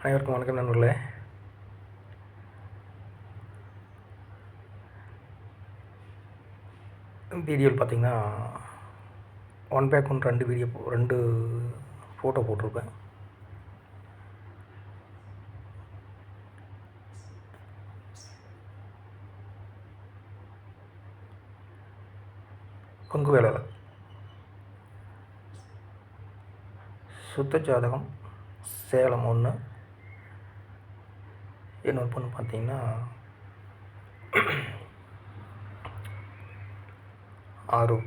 அனைவருக்கும் வணக்கம் நண்பர்களே. வீடியோவில் பார்த்தீங்கன்னா ஒன் பேக் ஒன் ரெண்டு ஃபோட்டோ போட்டிருப்பேன். கொங்கு வேலையில் சுத்த ஜாதகம் சேலம் 1, இன்னொரு பொண்ணு பார்த்தீங்கன்னா 6,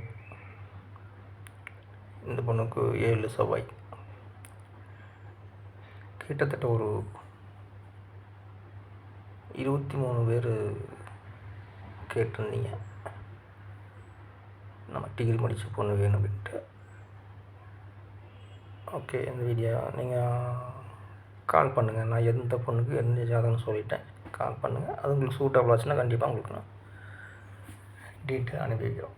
இந்த பொண்ணுக்கு 7 செவ்வாய். கிட்டத்தட்ட ஒரு 23 பேர் கேட்டிருந்தீங்க, நம்ம டிகிரி முடித்த பொண்ணு வேணும் அப்படின்ட்டு. ஓகே, இந்த வீடியோ நீங்கள் கால் பண்ணுங்கள். நான் எந்த பொண்ணுக்கு எந்த ஜாதகம்னு சொல்லிட்டேன். கால் பண்ணுங்கள். அது உங்களுக்கு சூட்டபிள் ஆச்சுன்னா கண்டிப்பாக உங்களுக்கு நான் டீட்டெயில் அனுப்பி வைக்கிறோம்.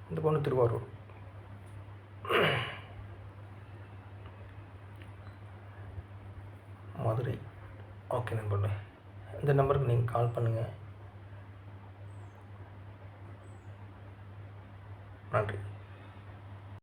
இந்த பொண்ணு திருவாரூர். மதுரை. ஓகே நண்பர்களே, இந்த நம்பருக்கு நீங்கள் கால் பண்ணுங்கள். நன்றி.